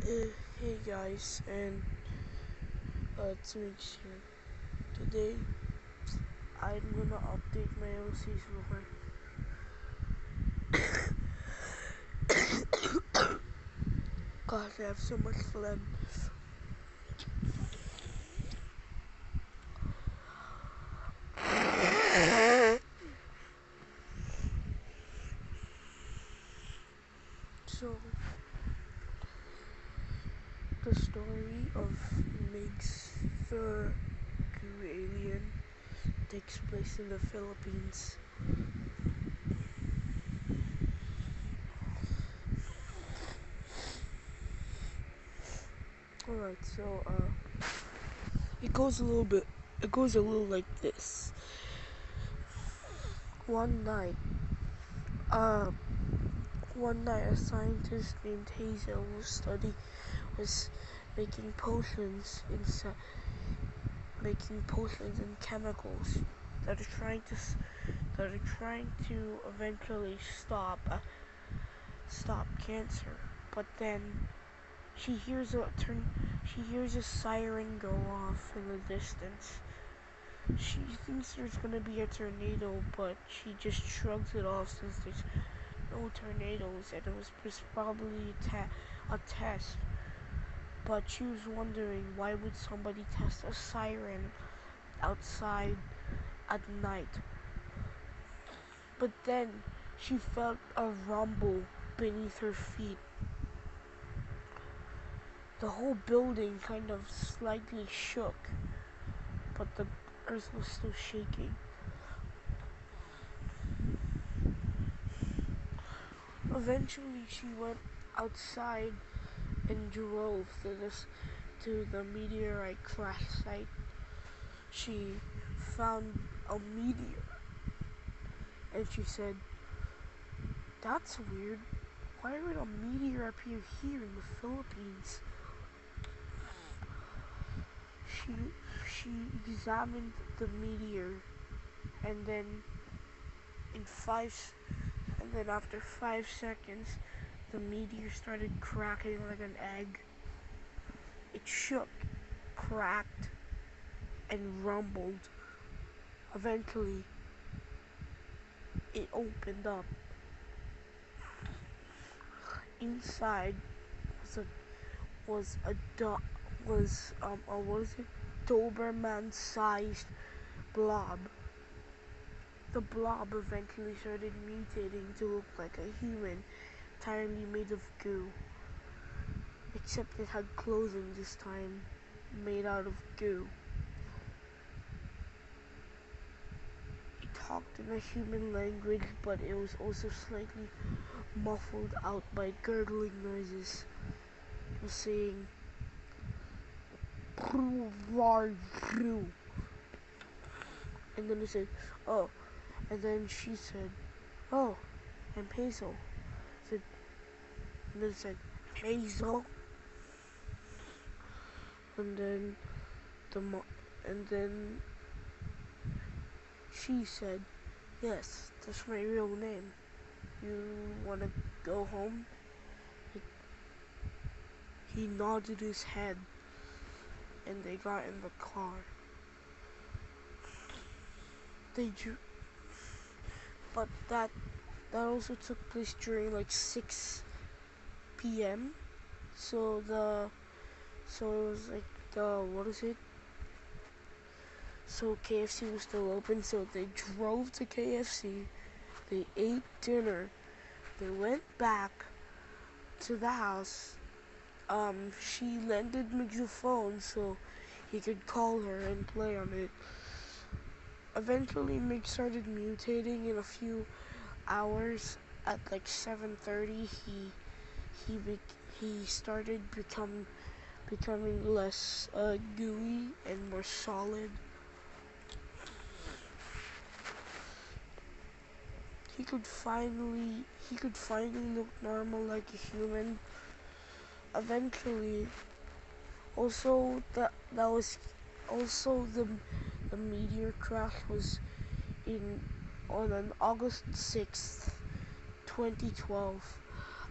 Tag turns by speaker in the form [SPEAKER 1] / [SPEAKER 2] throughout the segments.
[SPEAKER 1] Hey guys, and it's Mix here. Today, I'm gonna update my OCs more. Gosh, I have so much phlegm. So, the story of Mix the Goo Alien takes place in the Philippines. Alright, so, it goes a little bit, it goes a little like this. One night, uh, a scientist named Hazel was making potions and chemicals that are trying to eventually stop cancer. But then she hears a siren go off in the distance. She thinks there's gonna be a tornado, but she just shrugs it off since there's no tornadoes, and it was just probably a test. But she was wondering, why would somebody test a siren outside at night? But then she felt a rumble beneath her feet. The whole building kind of slightly shook, but the earth was still shaking. Eventually, she went outside and drove to the meteorite crash site. She found a meteor, and she said, "That's weird. Why would a meteor appear here in the Philippines?" She she examined the meteor, and then in five and then after 5 seconds, the meteor started cracking like an egg. It shook, cracked, and rumbled. Eventually, it opened up. Inside was a was a do- was a what is it? Doberman-sized blob. The blob eventually started mutating to look like a human, entirely made of goo. Except it had clothing this time, made out of goo. It talked in a human language, but it was also slightly muffled out by gurgling noises. It was saying, and then it said, "Oh," and then she said, "Oh, I'm Hazel." Said, and then it said, "Hazel," and then and then she said, "Yes, that's my real name. You wanna go home?" He nodded his head, and they got in the car. They drew, but that also took place during like 6 p.m. So it was like the what is it? So KFC was still open, so they drove to KFC. They ate dinner. They went back to the house. She lended Migs a phone so he could call her and play on it. Eventually, Mig started mutating in a few hours. At like 7:30, he started becoming less gooey and more solid. He could finally look normal like a human. Eventually, also that was also the meteor crash was in on an August 6th, 2012.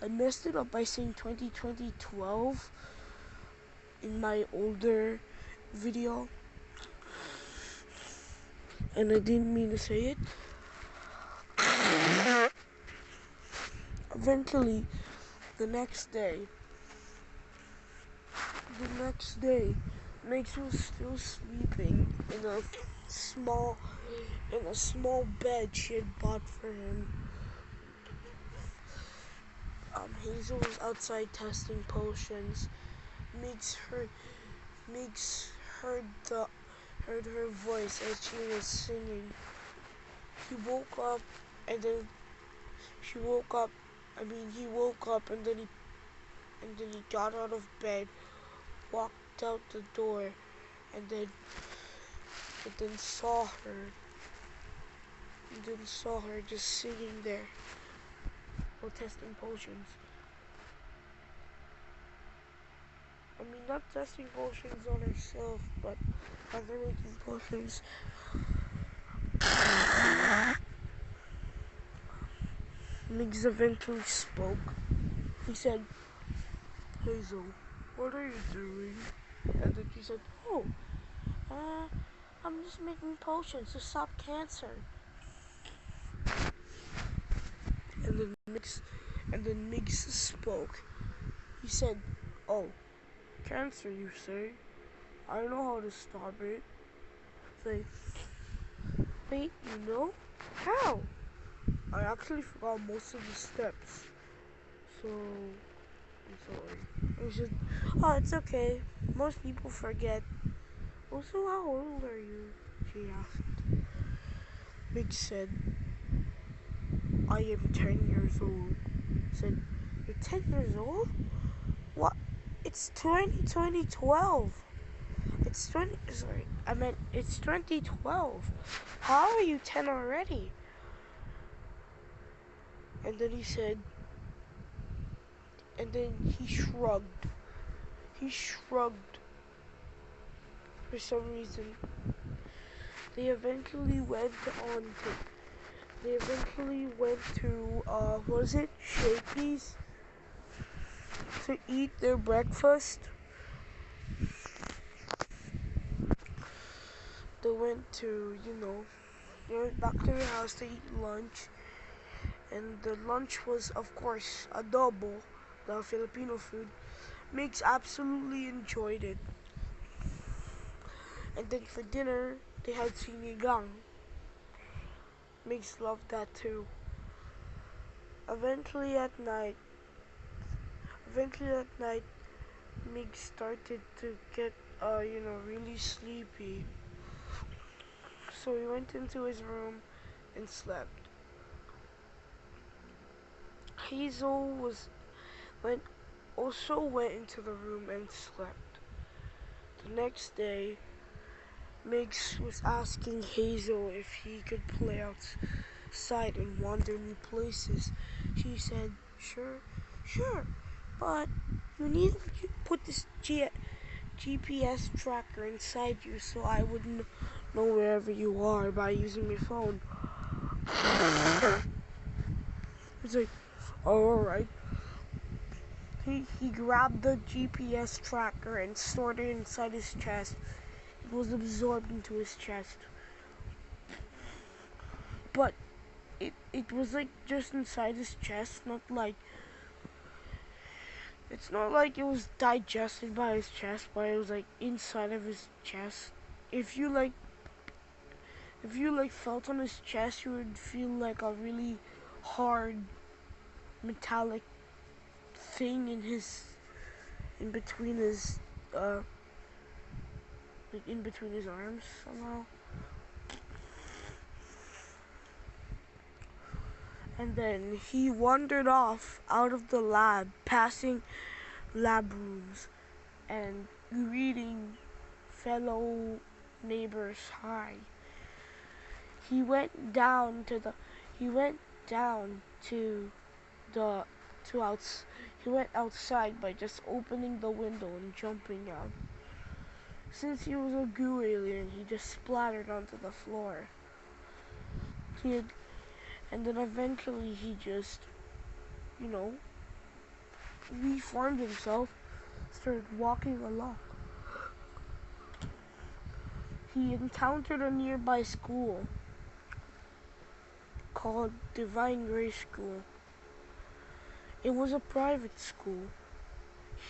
[SPEAKER 1] I messed it up by saying 2012 in my older video, and I didn't mean to say it. Eventually, the next day, Mix was still sleeping in a small bed she had bought for him. Hazel was outside testing potions. Mix heard her voice as she was singing. He woke up and then he woke up and then he got out of bed, walked out the door, and then saw her just sitting there while testing potions. I mean, not testing potions on herself, but rather making potions. Miggs eventually spoke. He said, "Hazel, what are you doing?" And then she said, "Oh, I'm just making potions to stop cancer." And then Miggs spoke. He said, "Oh, cancer, you say? I know how to stop it." Say, "Wait, you know? How?" I actually forgot most of the steps. So, I'm sorry. He said, "Oh, it's okay. Most people forget." "Also, how old are you?" she asked. Miggs said, "I am 10 years old." I said, "You're 10 years old? What? It's 2012. It's 2012. How are you 10 already?" And then he shrugged. He shrugged for some reason. They eventually went to was it Shakey's to eat their breakfast. They went back to their house to eat lunch. And the lunch was, of course, adobo, the Filipino food. Miggs absolutely enjoyed it. And then for dinner, they had sinigang. Miggs loved that too. Eventually at night, Miggs started to get, really sleepy. So he went into his room and slept. Hazel also went into the room and slept. The next day, Miggs was asking Hazel if he could play outside and wander new places. She said, sure, but you need to put this GPS tracker inside you so I would know wherever you are by using my phone. He's like, "Oh, alright." He grabbed the GPS tracker and stored it inside his chest. It was absorbed into his chest. But it was like just inside his chest, it's not like it was digested by his chest, but it was like inside of his chest. If you felt on his chest, you would feel like a really hard metallic thing in between his arms somehow. And then he wandered off out of the lab, passing lab rooms and greeting fellow neighbors hi. He went down to he went outside by just opening the window and jumping out. Since he was a goo alien, he just splattered onto the floor. And then eventually he just, reformed himself, started walking along. He encountered a nearby school called Divine Grace School. It was a private school.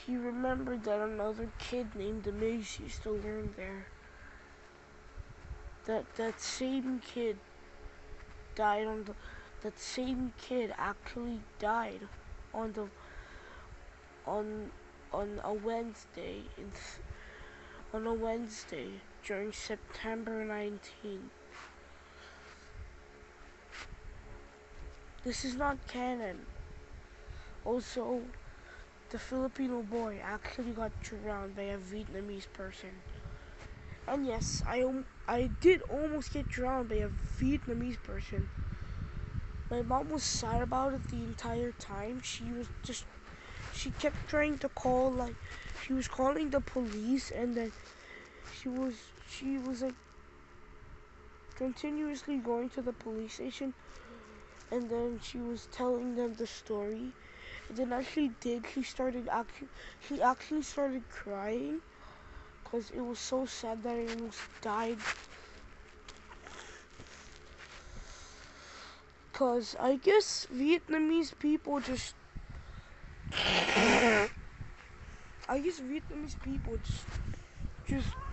[SPEAKER 1] He remembered that another kid named Amaze used to learn there. That same kid died on the. That same kid actually died on the on a Wednesday during September 19th. This is not canon. Also, the Filipino boy actually got drowned by a Vietnamese person. And yes, I did almost get drowned by a Vietnamese person. My mom was sad about it the entire time. She kept trying to call, like, she was calling the police, and then she was like continuously going to the police station, and then she was telling them the story. And then as she did, she actually started crying because it was so sad that I almost died. Because I guess Vietnamese people just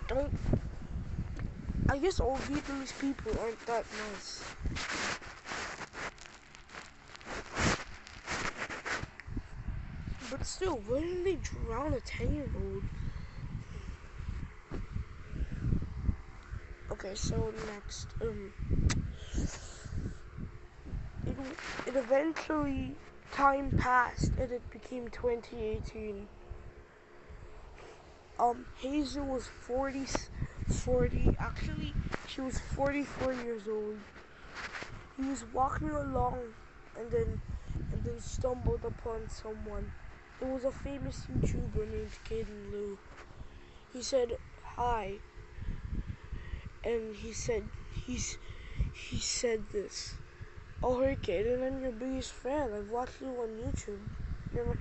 [SPEAKER 1] don't. I guess all Vietnamese people aren't that nice. But still, why didn't they drown a 10-year-old? Okay, so next, it eventually, time passed and it became 2018. Hazel was 40, actually, she was 44 years old. He was walking along and then stumbled upon someone. It was a famous YouTuber named Caden Lou. He said hi, and he said this. Oh, hey Caden, I'm your biggest fan. I've watched you on YouTube. You're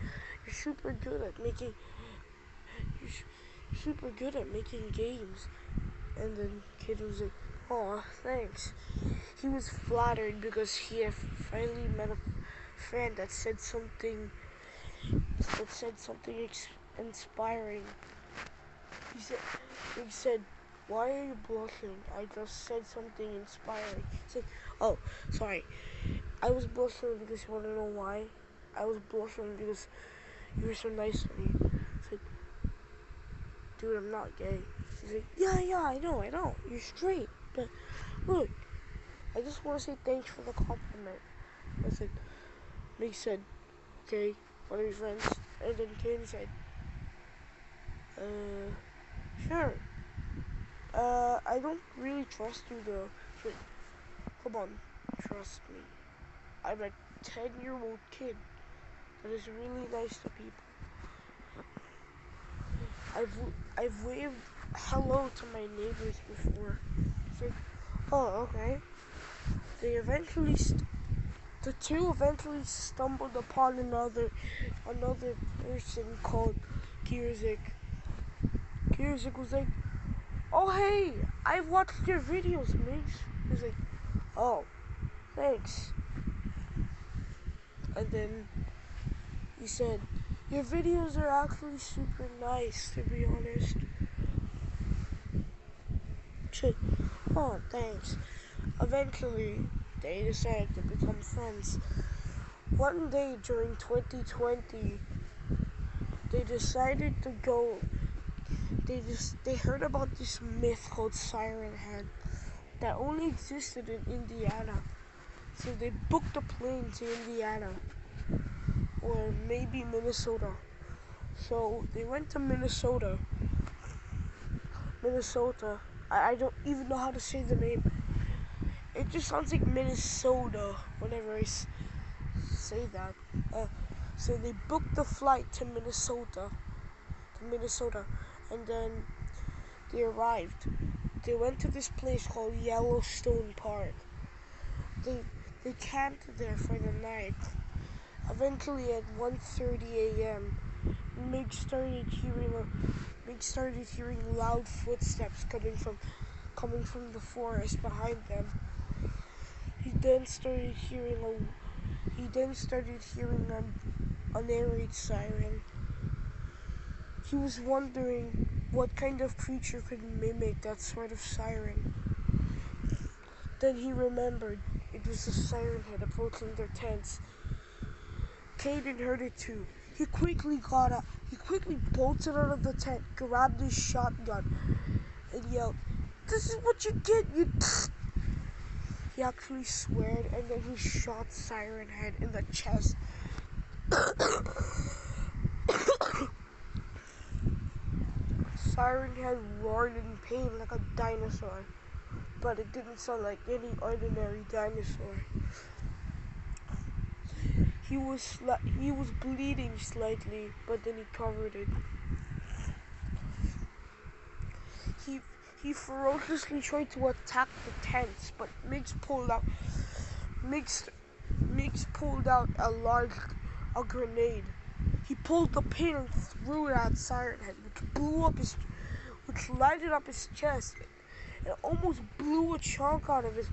[SPEAKER 1] super good at making games. And then Caden was like, oh, thanks. He was flattered because he had finally met a fan that said something inspiring. He said, why are you blushing? I just said something inspiring. He said, oh, sorry. I was blushing because you want to know why? I was blushing because you were so nice to me. I said, dude, I'm not gay. He's like, yeah, I know. You're straight. But look, I just want to say thanks for the compliment. I said, and he said, okay, what are your friends? And then Caden said, sure. I don't really trust you though. But, come on, trust me. I'm a 10-year-old kid that is really nice to people. I've waved hello to my neighbors before. It's like, oh, okay. The two eventually stumbled upon another person called Kierzik. Kierzik was like, oh hey, I've watched your videos, Mace. He's like, oh, thanks. And then he said, your videos are actually super nice, to be honest. Said, oh, thanks. Eventually, they decided to become friends. One day during 2020, they decided to go. They heard about this myth called Siren Head that only existed in Indiana. So they booked a plane to Indiana or maybe Minnesota. So they went to Minnesota. I don't even know how to say the name. It just sounds like Minnesota whenever I say that. So they booked the flight to Minnesota, and then they arrived. They went to this place called Yellowstone Park. They camped there for the night. Eventually, at 1:30 a.m., Mig started hearing loud footsteps coming from the forest behind them. He then started hearing an air raid siren. He was wondering what kind of creature could mimic that sort of siren. Then he remembered it was the siren head approaching their tents. Caden heard it too. He quickly got up. He quickly bolted out of the tent, grabbed his shotgun, and yelled, "This is what you get, you..." He actually sweared, and then he shot Siren Head in the chest. Siren Head roared in pain like a dinosaur, but it didn't sound like any ordinary dinosaur. He was bleeding slightly, but then he covered it. He ferociously tried to attack the tents, but Migs pulled out a grenade. He pulled the pin and threw it at Siren Head, which lighted up his chest and almost blew a chunk out of his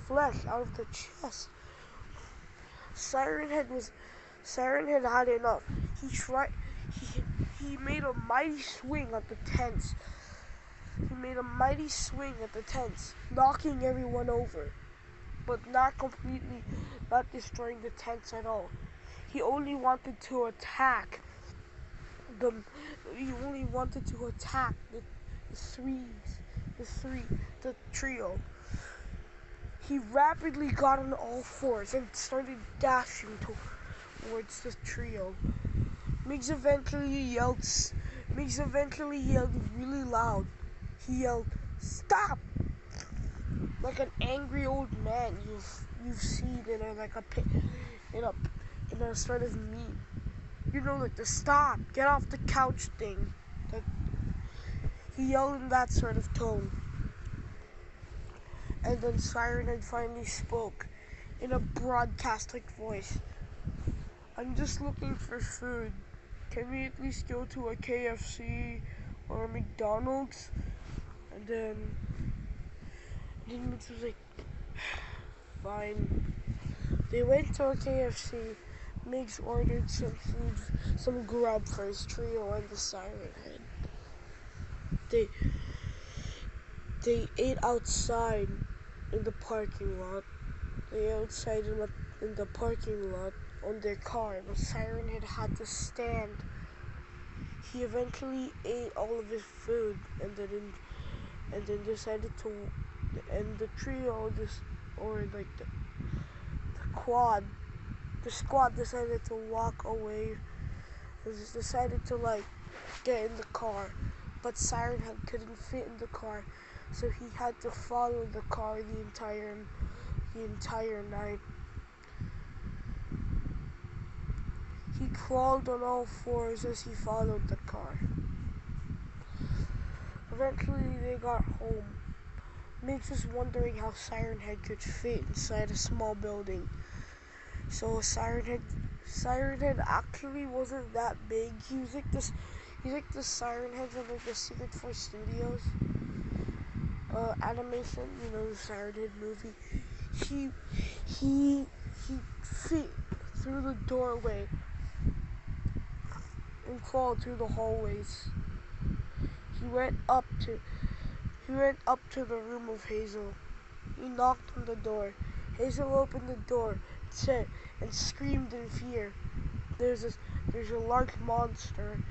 [SPEAKER 1] flesh out of the chest. Siren Head had enough. He made a mighty swing at the tents. Knocking everyone over, but not destroying the tents at all. He only wanted to attack the trio. He rapidly got on all fours and started dashing towards the trio. Migs eventually yelled really loud. He yelled, "Stop!" like an angry old man you've seen in a sort of meme. You know, like the "stop, get off the couch" thing. He yelled in that sort of tone. And then Siren Head finally spoke in a broadcast-like voice. "I'm just looking for food. Can we at least go to a KFC or a McDonald's?" And then Migs was like, "Fine." They went to a KFC. Migs ordered some grub for his trio and the Siren Head. They ate outside in the parking lot. In the parking lot on their car. The Siren Head had to stand. He eventually ate all of his food and then decided to, and the trio the squad decided to walk away. Decided to get in the car, but Siren Head couldn't fit in the car, so he had to follow the car the entire night. He crawled on all fours as he followed the car. Eventually they got home. Migs was wondering how Siren Head could fit inside a small building. So Siren Head actually wasn't that big. He's like the Siren Heads of the Secret Force Studios animation, you know, the Siren Head movie. He fit through the doorway and crawled through the hallways. He went up to the room of Hazel. He knocked on the door. Hazel opened the door and screamed in fear. There's a large monster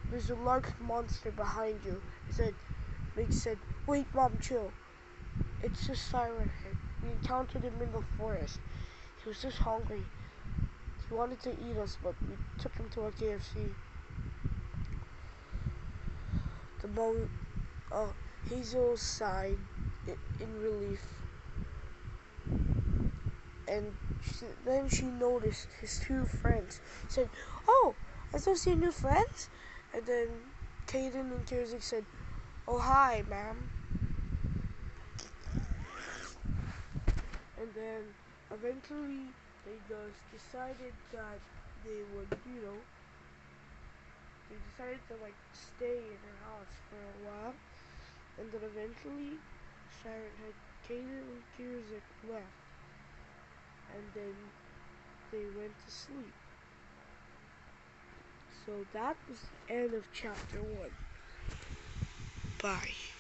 [SPEAKER 1] there's a large monster behind you. Migs said, "Wait, Mom, chill. It's just Siren Head. We encountered him in the forest. He was just hungry. He wanted to eat us, but we took him to a KFC." Hazel sighed in relief, and then she noticed his two friends. She said, "Oh, I still see new friends?" And then Caden and Kiersey said, "Oh, hi, ma'am." And then eventually they just decided that they would, they decided to like stay in her house for a while. And then eventually Siren Head, Kaden and Kirzik left. And then they went to sleep. So that was the end of chapter 1. Bye.